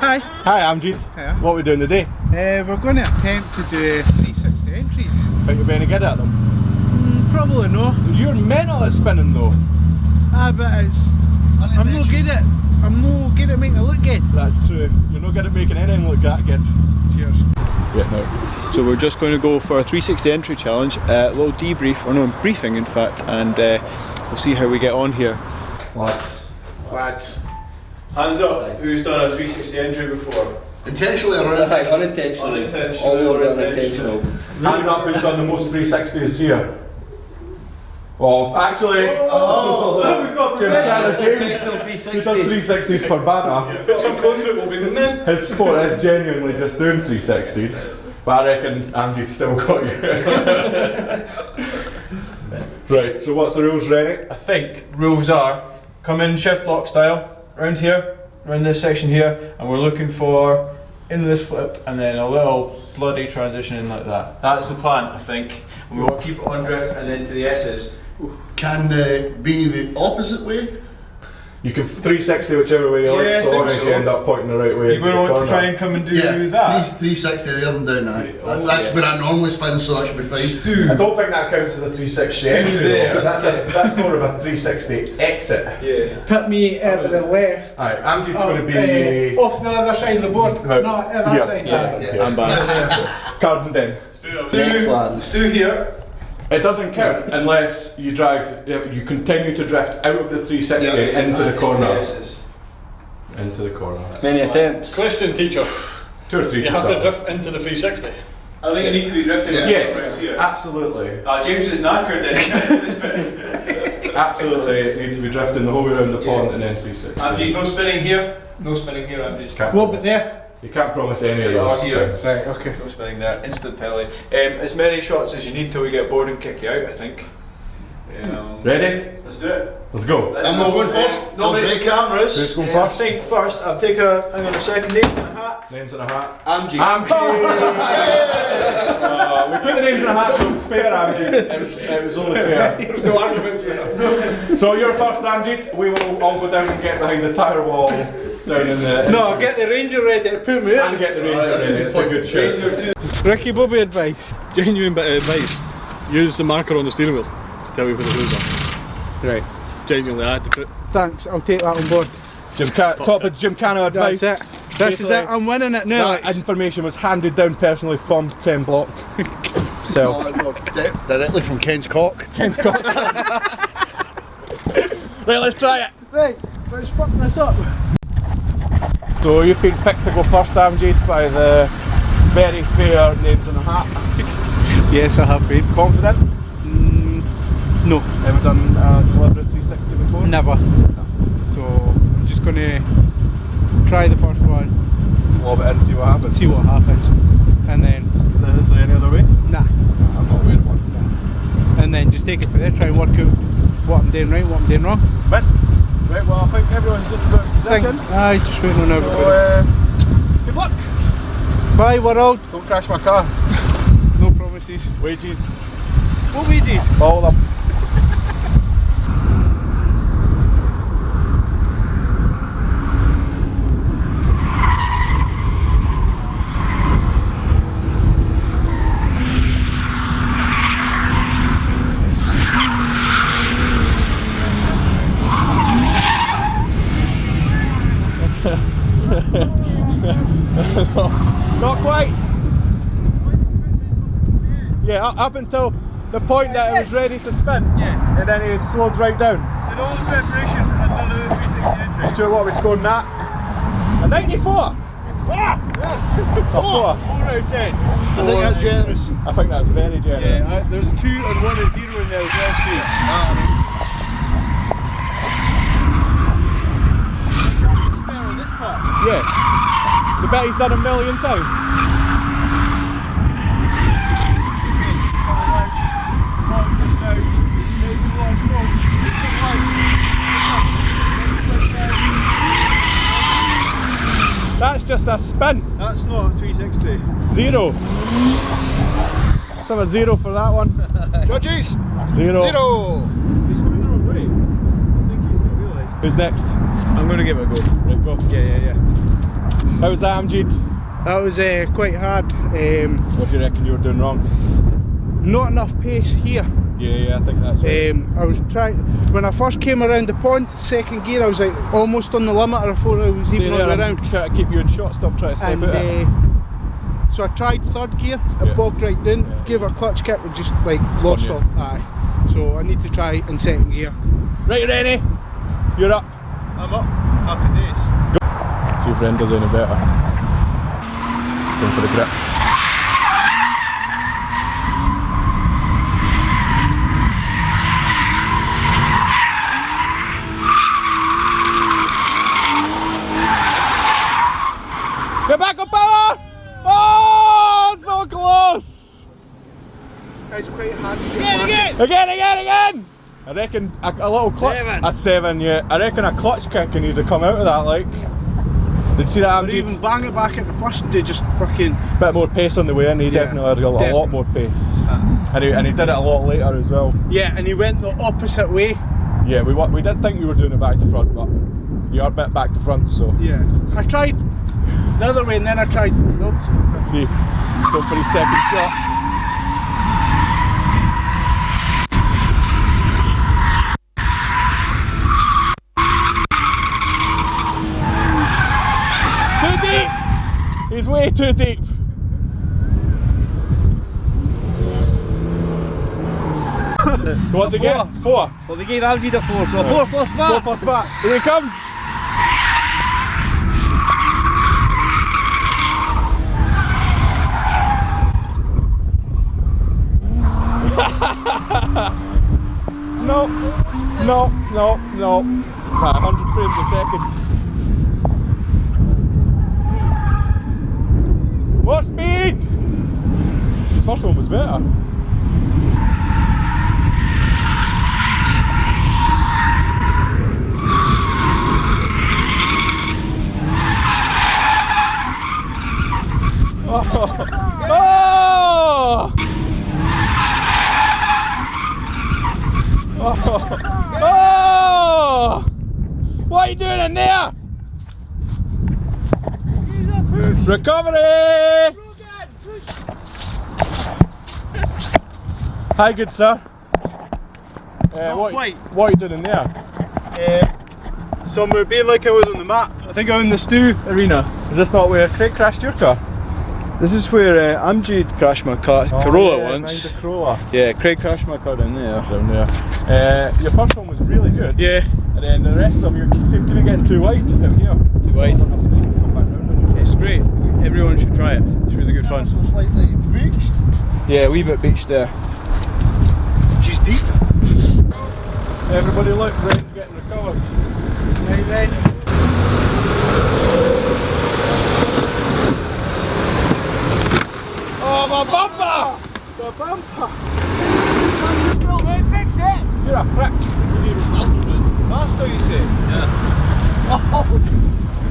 Hi. Hi, I'm Jude. Hiya. What are we doing today? We're going to attempt to do 360 entries. Think you're going to get at them? Probably no. You're mental at spinning though. But it's... I'm no good at making it look good. That's true. You're not good at making anything look that good. Cheers. Yeah, no. So we're just going to go for a 360 entry challenge, a little debrief, or no, briefing in fact, and we'll see how we get on here. Lads. Hands up, who's done a 360 entry before? Intentionally or unintentionally? Unintentionally or unintentional. Hand up who's done the most 360s here. Well, actually, we've got James who does 360s for banter. Put some content will be in. His sport is genuinely just doing 360s, but I reckon Andy's still got you. Right, so what's the rules, Rennie? I think rules are, come in shift lock style, round here, around this section here, and we're looking for into this flip and then a little bloody transition in like that. That's the plan, I think. And we want to keep it on drift and then to the S's. Can be the opposite way? You can 360 whichever way you like, so long as you end up pointing the right way. You're going to want to try and come and do that? 360 there and down now. That's where I normally spin, so that should be fine. I don't think that counts as a 360 entry though. That's more of a 360 exit. Yeah. Put me at the left. Alright, Andy's going to be... off the other side of the board. Right. No, at that side. Yeah. I'm back. Carbon down. Stu here. It doesn't count unless you drive, you continue to drift out of the 360 into the corner. Into the corner. Many attempts. Question, teacher. 2 or 3 You have to drift into the 360. I think you need to be drifting. Yes, absolutely. James is knackered then. Absolutely need to be drifting the whole way around the pond and then 360. Angie, no spinning here. No spinning here, Angie. What about there? You can't promise any of those things. Right, okay. No spinning there. Instant penalty. As many shots as you need till we get bored and kick you out, I think. Ready? Let's do it. Let's go. I'm not going first. Nobody I'll break it. cameras. Who's going I first? think first. I'll take a. Hang on a second. Name and a hat. Names in a hat. Amji. We put the names in a hat so it's fair, Amjit. It was only fair. There's no arguments there. So you're first, Amjit. We will all go down and get behind the tyre wall down in the... No, get the Ranger ready to pull me out. And get the Ranger ready. It's a good shout. Ricky Bobby advice. Genuine bit of advice. Use the marker on the steering wheel to tell you where the wheels are. Right. Genuinely, I had to put. Thanks, I'll take that on board. Top of Gymkhana advice. That's it. This is it, I'm winning it now. That information was handed down personally from Ken Block. So. Directly from Ken's cock. Ken's cock. Right, let's try it. Right, let's fuck this up. So you've been picked to go first, Amjad, by the very fair names in a hat. Yes, I have been. Confident? No. Ever done a deliberate 360 before? Never. So, I'm just going to try the first one. Lob it in, see what happens. See what happens. And then... Is there any other way? Nah. I'm not aware of one. And then just take it from there, try and work out what I'm doing right, what I'm doing wrong. But, right, well I think everyone's just about position. Aye, just waiting on everybody. So, good luck. Bye world. Don't crash my car. No promises. Wages. What wages? All of them. Not quite. Yeah, up until the point that it was ready to spin. Yeah. And then he slowed right down. Did all the preparation under the 360 entry. Stuart, what are we scoring that? A 94! Ah! A 4. 4 out of 10. I think that's generous. I think that's very generous. Yeah, there's 2 and 1 and 0 in there as well, Stu. This part. Yeah. The bet he's done 1,000,000 times. That's just a spin. That's not a 360. 0. Let's have a 0 for that one. Judges! 0. 0! He's going the wrong way. I think he's going to realise. Who's next? I'm going to give it a go. Right, go. Yeah. How was that, Amjid? That was quite hard. What do you reckon you were doing wrong? Not enough pace here. Yeah, I think that's right. I was trying, when I first came around the pond, second gear, I was like almost on the limiter before I was even on the round. Try to keep you in shot, stop trying to slip And it. so I tried third gear, I Yeah. bogged right down, Yeah. gave it a clutch kick and just like lost you. all. Aye. So I need to try in second gear. Right, Rennie, you're up. I'm up. Happy days. See if Ren does any better. Just going for the grips. Get back on power! Oh, so close! It's quite hard to get back. Again! I reckon a little clutch. A 7, yeah. I reckon a clutch kick and he'd have come out of that like. Did you see that? Or even bang it back at the first to just fucking. Bit more pace on the way in. He definitely had a lot more pace, and he did it a lot later as well. Yeah, and he went the opposite way. Yeah, we did think we were doing it back to front, but you are a bit back to front, so. Yeah. I tried the other way and then I tried the opposite. Let's see. He's going for his second shot. Too deep! He's way too deep. What's it get? 4. Well, they gave Algie the 4, so 4 plus 5. 4 plus 5. Here he comes. No. 100 frames a second. More speed! This first one was better. Oh! Oh! What are you doing in there? Recovery! Hi, good sir. What are you doing in there? Somewhere being like I was on the map. I think I'm in the stew arena. Is this not where Craig crashed your car? This is where Amjid crashed my car, Corolla once. Behind the Corolla. Yeah, Craig crashed my car down there. Down there. Your first one was really good. Yeah. And then the rest of them, you seem to be getting too wide out here. Too wide. Not enough space to come back round on yourself. It's great. Everyone should try it. It's really good fun. So slightly beached. Yeah, a wee bit beached there. She's deep. Everybody look, Ren's getting recovered. Hey, Ren. Oh, my bumper! The bumper! You're a prick. Master, you say?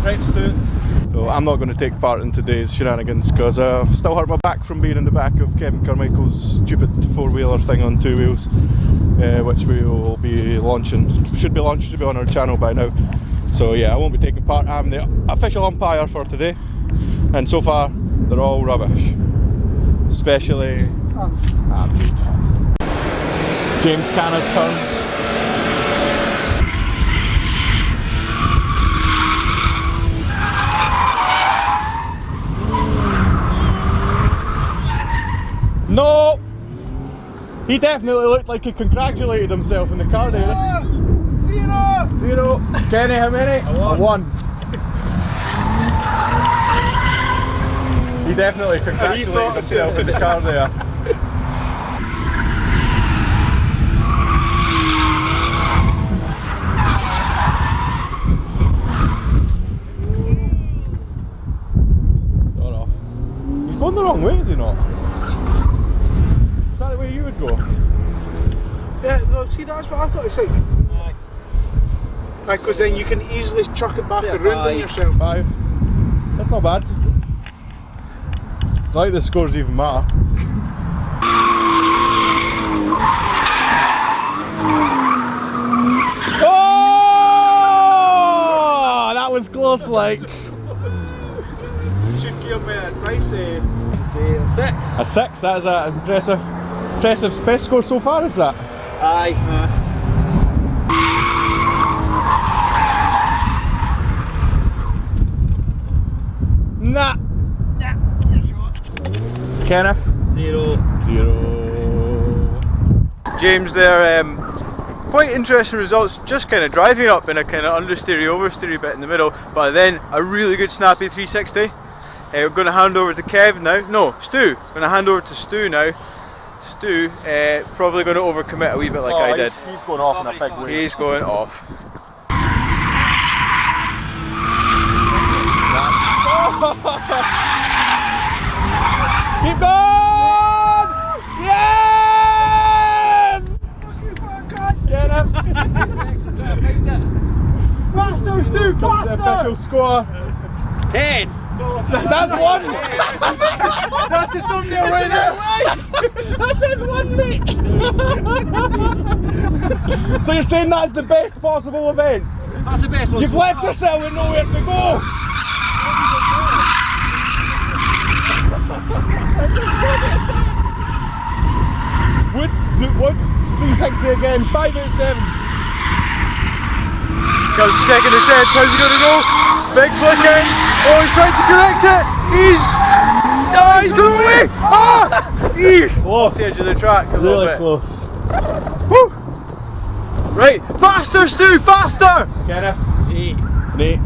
Right, Stu. So I'm not going to take part in today's shenanigans because I've still hurt my back from being in the back of Kevin Carmichael's stupid 4-wheeler thing on 2 wheels, which we will be launching. Should be launched to be on our channel by now. So yeah, I won't be taking part. I'm the official umpire for today, and so far they're all rubbish. Especially James Canna's turn. No! He definitely looked like he congratulated himself in the car there. 0! Kenny, how many? A 1. He definitely congratulated himself in the car there. Sort of. He's going the wrong way, is he not? Is that the way you would go? Yeah, no, see, that's what I thought. It's like. Because then you can easily chuck it back around on yourself. 5. That's not bad. I like the scores even matter. Oh! That was close, like. give me advice, Say a 6. A 6, that is an impressive best score so far, is that? Aye. Nah. Kenneth? 0. 0. James there, quite interesting results, just kind of driving up in a kind of understeery, oversteery bit in the middle, but then a really good snappy 360. We're going to hand over to Kev now, no, Stu, going to hand over to Stu now. Stu, probably going to overcommit a wee bit like I did. He's going off in a big way. He's going off. Keep going! Yes! Get up! Faster, Stu, Comes the official score. 10. That's 1! That's the thumbnail right there. That says 1, mate! So you're saying that's the best possible event? That's the best one. You've left yourself with nowhere to go! Wood 360 again, 5 out of 7. Comes the stick in the 10th, how's he going to go? Big flicking, oh he's trying to correct it, he's going away! Ah! Off the edge of the track a little Really bit. close. Woo! Right, faster Stu, faster! Kenneth? 8. Nate?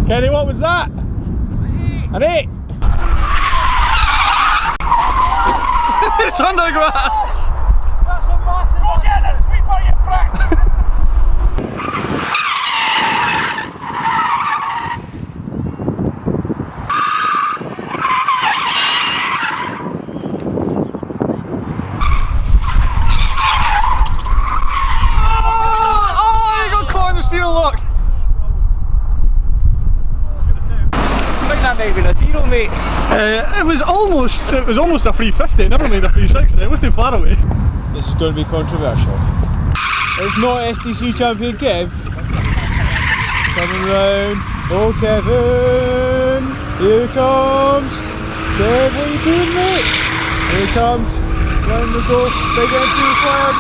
Kenny, what was that? An 8. It's under the grass. That's a massive one. Get this sweeper, you prick. Oh, you got caught in the steering lock. I think that might be a 0, mate. It was almost a 350, never mind a 360, it wasn't far away. This is going to be controversial. It's not STC champion Kev. Coming round. Oh Kevin! Here he comes! Kev, what are you doing, mate? Here he comes. Round we go. Big entry flag.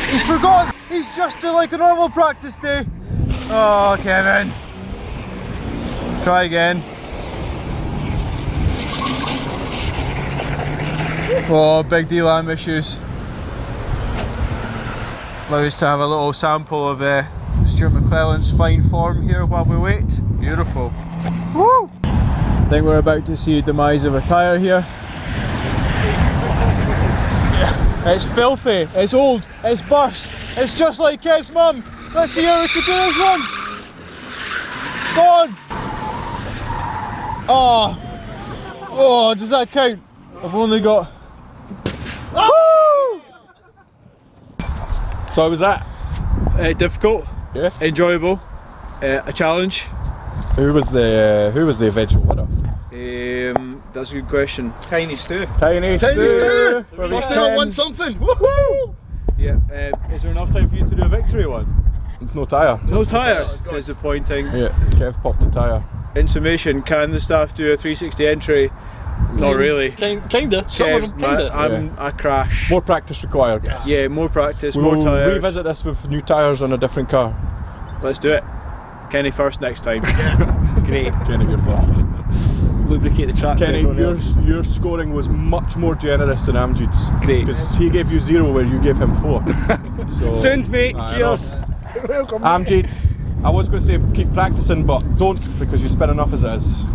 He's forgotten! He's just doing like a normal practice day. Oh Kevin. Try again. Oh, big DLAM issues. Allow us to have a little sample of Stuart McClelland's fine form here while we wait. Beautiful. Woo! I think we're about to see a demise of a tyre here. Yeah. It's filthy, it's old, it's burst. It's just like Kev's mum. Let's see how we can do this one. Go on. Oh, does that count? I've only got... Woo! So how was that? Difficult, Yeah. enjoyable, a challenge. Who was the eventual winner? That's a good question. Tiny Stu. Tiny Stu! Stu! First time I won something! Woohoo! Yeah. Is there enough time for you to do a victory one? It's no tyre. No tyres. God. Disappointing. Yeah, Kev popped the tyre. In summation, can the staff do a 360 entry? Not really. Kinda. Some of them kinda. I crash. More practice required. Yeah, more practice, We'll more tyres. revisit this with new tyres on a different car. Let's do it. Kenny first next time. Great. Kenny, you're first. Lubricate the track. Kenny, your scoring was much more generous than Amjid's. Great. Because he gave you 0 where you gave him 4. So, Sound, mate. I Cheers. Welcome. Amjid, I was going to say keep practicing, but don't, because you spin enough as it is.